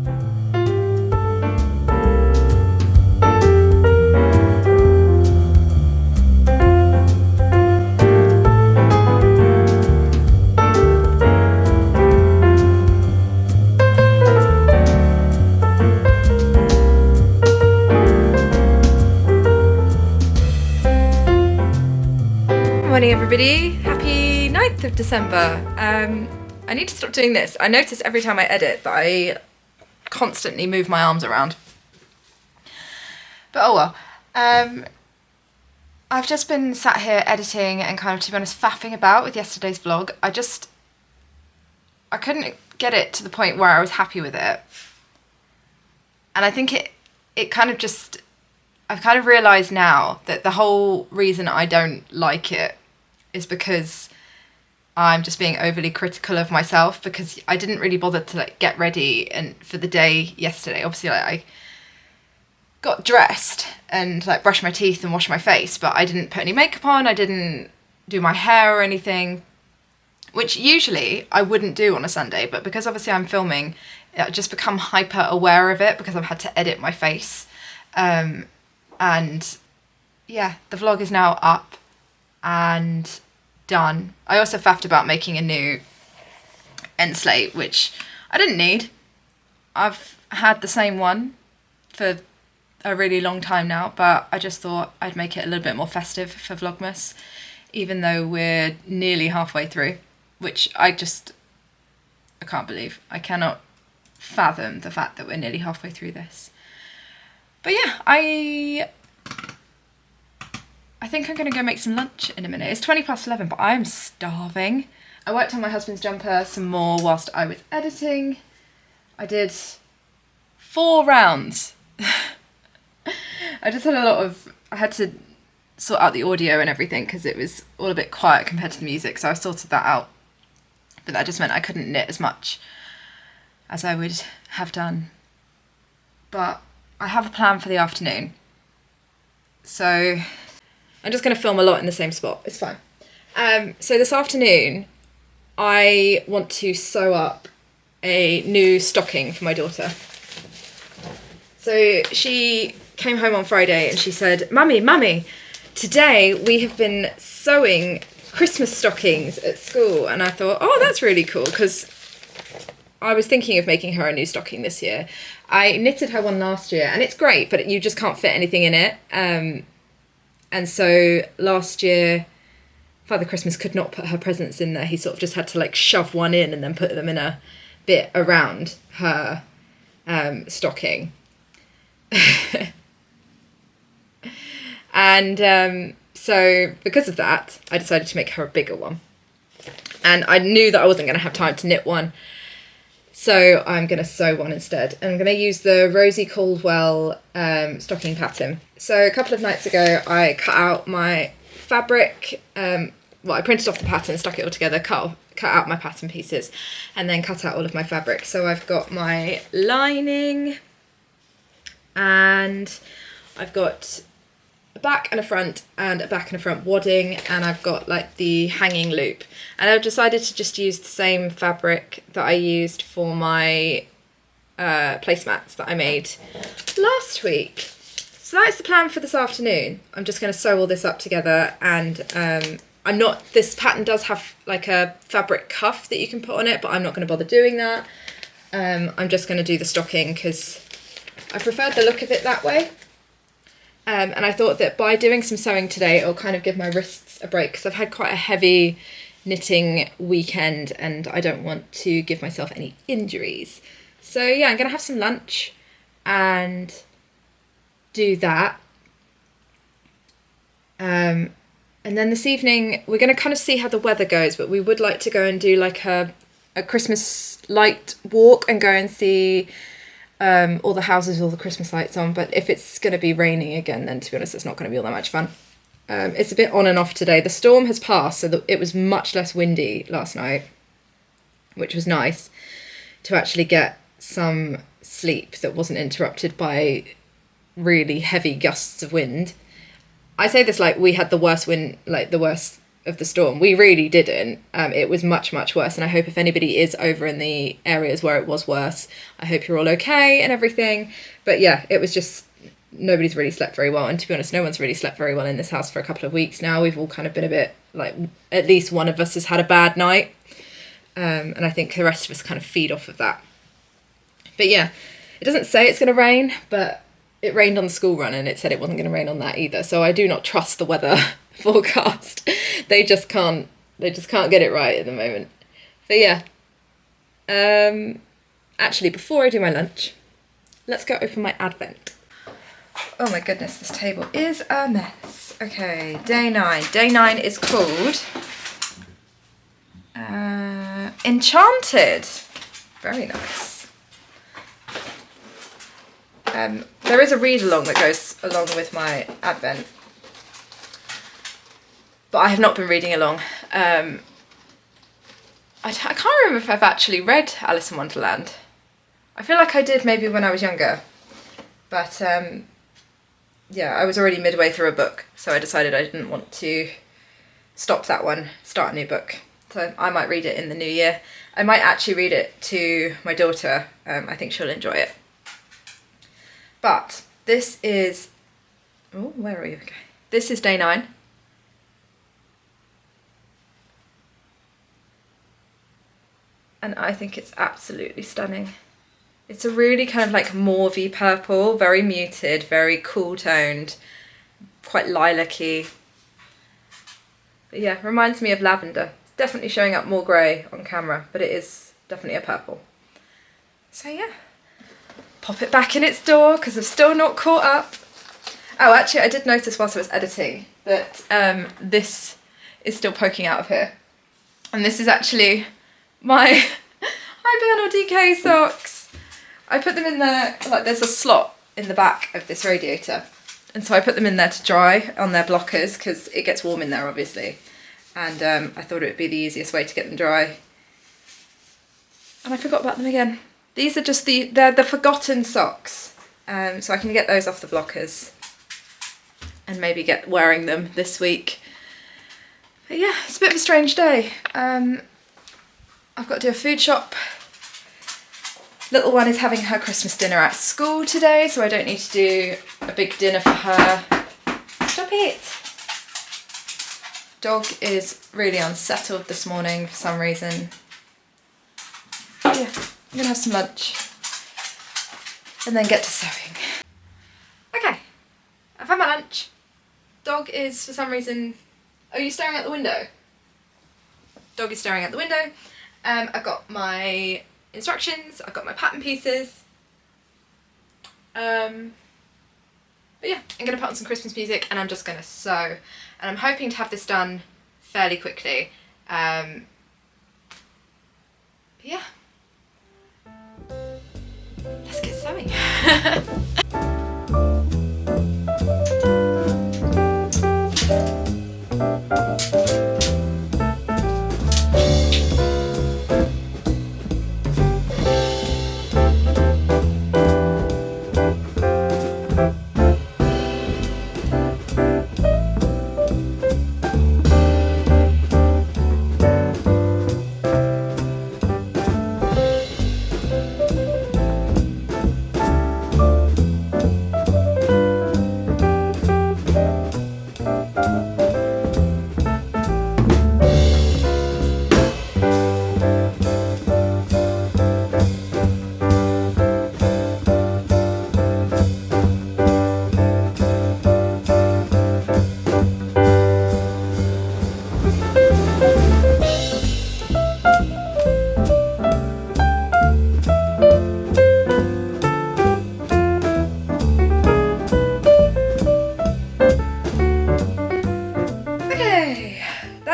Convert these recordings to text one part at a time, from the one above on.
Morning everybody, happy 9th of December. I need to stop doing this. I notice every time I edit that I constantly move my arms around. But oh well. I've just been sat here editing and kind of, to be honest, faffing about with yesterday's vlog. I couldn't get it to the point where I was happy with it. And I think it kind of just, I've kind of realised now that the whole reason I don't like it is because I'm just being overly critical of myself, because I didn't really bother to like get ready and for the day yesterday. Obviously, like, I got dressed and like brushed my teeth and washed my face, but I didn't put any makeup on. I didn't do my hair or anything, which usually I wouldn't do on a Sunday, but because obviously I'm filming, I've just become hyper aware of it because I've had to edit my face. And yeah, the vlog is now up and done. I also faffed about making a new end slate, which I didn't need. I've had the same one for a really long time now, but I just thought I'd make it a little bit more festive for Vlogmas, even though we're nearly halfway through, which I can't believe. I cannot fathom the fact that we're nearly halfway through this. But yeah, I think I'm going to go make some lunch in a minute. It's 11:20, but I'm starving. I worked on my husband's jumper some more whilst I was editing. I did 4 rounds. I just had I had to sort out the audio and everything because it was all a bit quiet compared to the music, so I sorted that out. But that just meant I couldn't knit as much as I would have done. But I have a plan for the afternoon. So I'm just going to film a lot in the same spot. It's fine. So this afternoon, I want to sew up a new stocking for my daughter. So she came home on Friday and she said, Mummy, today we have been sewing Christmas stockings at school. And I thought, oh, that's really cool, because I was thinking of making her a new stocking this year. I knitted her one last year and it's great, but you just can't fit anything in it. And so last year, Father Christmas could not put her presents in there. He sort of just had to like shove one in and then put them in a bit around her stocking. And so because of that, I decided to make her a bigger one. And I knew that I wasn't going to have time to knit one, so I'm going to sew one instead. And I'm going to use the ROSIE CALDWELL stocking pattern. So a couple of nights ago, I cut out my fabric. I printed off the pattern, stuck it all together, cut out my pattern pieces, and then cut out all of my fabric. So I've got my lining, and I've got a back and a front and a back and a front wadding, and I've got like the hanging loop. And I've decided to just use the same fabric that I used for my placemats that I made last week. So that's the plan for this afternoon. I'm just going to sew all this up together, and this pattern does have like a fabric cuff that you can put on it, but I'm not going to bother doing that. I'm just going to do the stocking because I preferred the look of it that way. And I thought that by doing some sewing today, it'll kind of give my wrists a break, because I've had quite a heavy knitting weekend and I don't want to give myself any injuries. So yeah, I'm going to have some lunch and do that. And then this evening, we're going to kind of see how the weather goes, but we would like to go and do like a Christmas light walk and go and see all the houses with all the Christmas lights on. But if it's going to be raining again, then to be honest, it's not going to be all that much fun. It's a bit on and off today. The storm has passed, so it was much less windy last night, which was nice to actually get some sleep that wasn't interrupted by really heavy gusts of wind. I say this like we had the worst wind, like the worst of the storm. We really didn't. It was much, much worse. And I hope if anybody is over in the areas where it was worse, I hope you're all okay and everything. But yeah, it was just, nobody's really slept very well. And to be honest, no one's really slept very well in this house for a couple of weeks now. We've all kind of been a bit like, at least one of us has had a bad night. And I think the rest of us kind of feed off of that. But yeah, it doesn't say it's going to rain, but it rained on the school run and it said it wasn't going to rain on that either. So I do not trust the weather forecast. They just can't get it right at the moment. But yeah. Actually, before I do my lunch, let's go open my advent. Oh my goodness, this table is a mess. Okay, day 9. Day 9 is called Enchanted. Very nice. There is a read-along that goes along with my advent, but I have not been reading along. I can't remember if I've actually read Alice in Wonderland. I feel like I did maybe when I was younger, but yeah, I was already midway through a book, so I decided I didn't want to stop that one, start a new book. So I might read it in the new year. I might actually read it to my daughter. I think she'll enjoy it. But this is, oh, where are we? Okay. This is day 9. And I think it's absolutely stunning. It's a really kind of like mauvey purple, very muted, very cool toned, quite lilac-y. But yeah, reminds me of lavender. It's definitely showing up more grey on camera, but it is definitely a purple. So yeah, pop it back in its door because I've still not caught up. Oh, actually I did notice whilst I was editing that this is still poking out of here. And this is actually my Hibernal DK socks. I put them in there, like there's a slot in the back of this radiator. And so I put them in there to dry on their blockers because it gets warm in there obviously. And I thought it would be the easiest way to get them dry. And I forgot about them again. These are just they're the forgotten socks. So I can get those off the blockers and maybe get wearing them this week. But yeah, it's a bit of a strange day. I've got to do a food shop. Little one is having her Christmas dinner at school today, so I don't need to do a big dinner for her. Stop it! Dog is really unsettled this morning for some reason. But yeah, I'm gonna have some lunch and then get to sewing. Okay, I've had my lunch. Dog is for some reason, are you staring out the window? Dog is staring out the window. I've got my instructions, I've got my pattern pieces. But yeah, I'm going to put on some Christmas music and I'm just going to sew. And I'm hoping to have this done fairly quickly. But yeah, let's get sewing.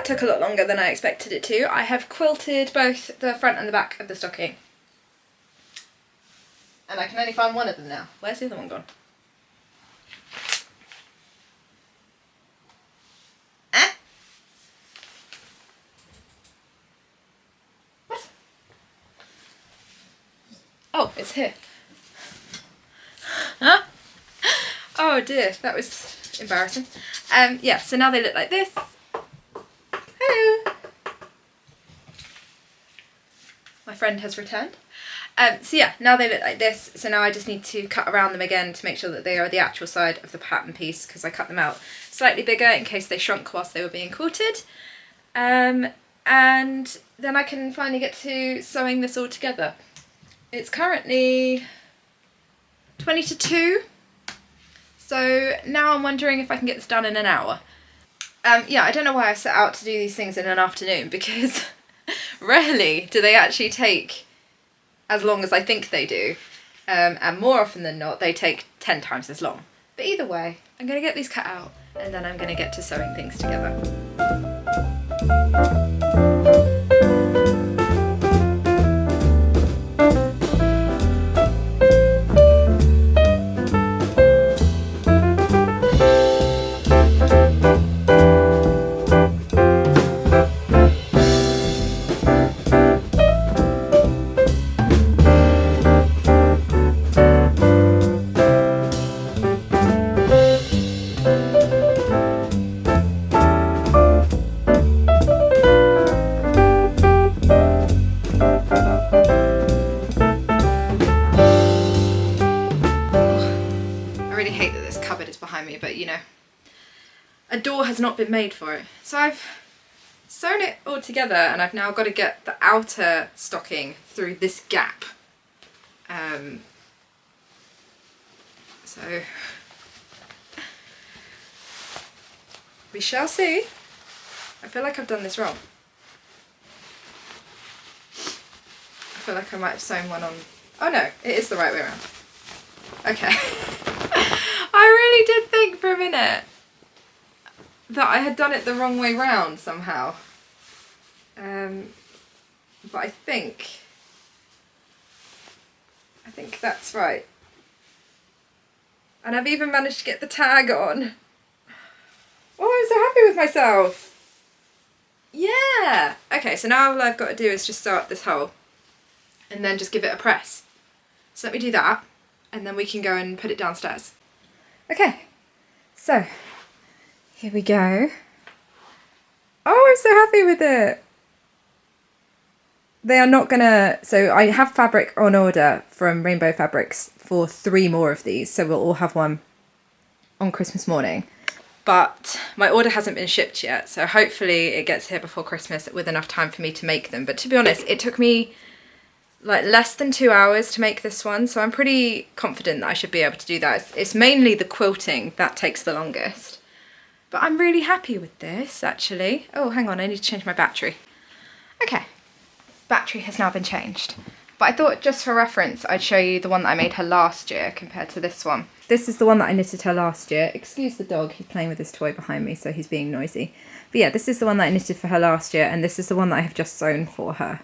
Took a lot longer than I expected it to. I have quilted both the front and the back of the stocking. And I can only find one of them now. Where's the other one gone? Eh? What? Oh, it's here. Huh? Oh dear, that was embarrassing. Yeah, so now they look like this. friend has returned. So yeah, now they look like this. So now I just need to cut around them again to make sure that they are the actual side of the pattern piece, because I cut them out slightly bigger in case they shrunk whilst they were being quilted. And then I can finally get to sewing this all together. It's currently 20 to 2. So now I'm wondering if I can get this done in an hour. Yeah, I don't know why I set out to do these things in an afternoon, because rarely do they actually take as long as I think they do. And more often than not, they take 10 times as long. But either way, I'm going to get these cut out and then I'm going to get to sewing things together. But you know, a door has not been made for it. So I've sewn it all together and I've now got to get the outer stocking through this gap. So we shall see. I feel like I've done this wrong. I feel like I might have sewn one on... Oh no, it is the right way around. Okay. I really did think for a minute that I had done it the wrong way round somehow. But I think that's right. And I've even managed to get the tag on. Oh, I'm so happy with myself. Yeah. Okay, so now all I've got to do is just sew up this hole and then just give it a press. So let me do that and then we can go and put it downstairs. Okay, so here we go. Oh, I'm so happy with it. They are not gonna, so I have fabric on order from Rainbow Fabrics for 3 more of these, so we'll all have one on Christmas morning. But my order hasn't been shipped yet, so hopefully it gets here before Christmas with enough time for me to make them. But to be honest, it took me like less than 2 hours to make this one, so I'm pretty confident that I should be able to do that. It's mainly the quilting that takes the longest. But I'm really happy with this, actually. Oh, hang on, I need to change my battery. Okay, battery has now been changed. But I thought just for reference, I'd show you the one that I made her last year compared to this one. This is the one that I knitted her last year. Excuse the dog, he's playing with his toy behind me, so he's being noisy. But yeah, this is the one that I knitted for her last year, and this is the one that I have just sewn for her.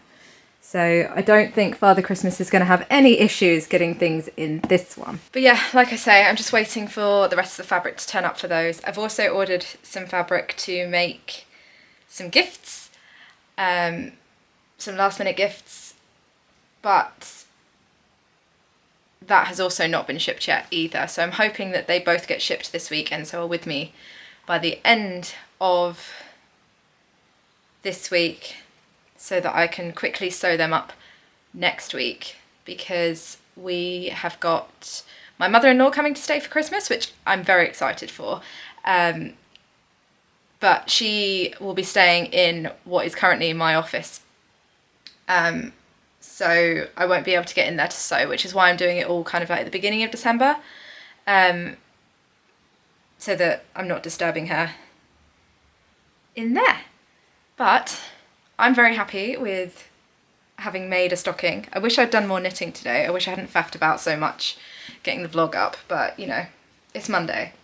So I don't think Father Christmas is going to have any issues getting things in this one. But yeah, like I say, I'm just waiting for the rest of the fabric to turn up for those. I've also ordered some fabric to make some gifts, some last minute gifts, but that has also not been shipped yet either. So I'm hoping that they both get shipped this week and so are with me by the end of this week, so that I can quickly sew them up next week, because we have got my mother-in-law coming to stay for Christmas, which I'm very excited for. But she will be staying in what is currently my office. So I won't be able to get in there to sew, which is why I'm doing it all kind of like at the beginning of December, so that I'm not disturbing her in there. But I'm very happy with having made a stocking. I wish I'd done more knitting today. I wish I hadn't faffed about so much getting the vlog up, but you know, it's Monday.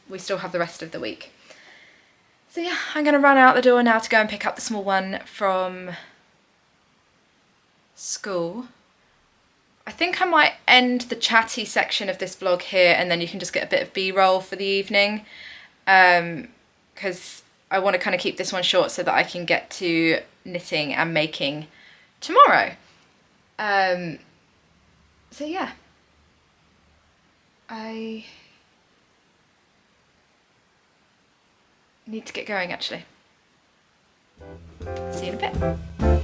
We still have the rest of the week. So yeah, I'm gonna run out the door now to go and pick up the small one from school. I think I might end the chatty section of this vlog here, and then you can just get a bit of B-roll for the evening, because I want to kind of keep this one short so that I can get to knitting and making tomorrow. So yeah, I need to get going actually. See you in a bit.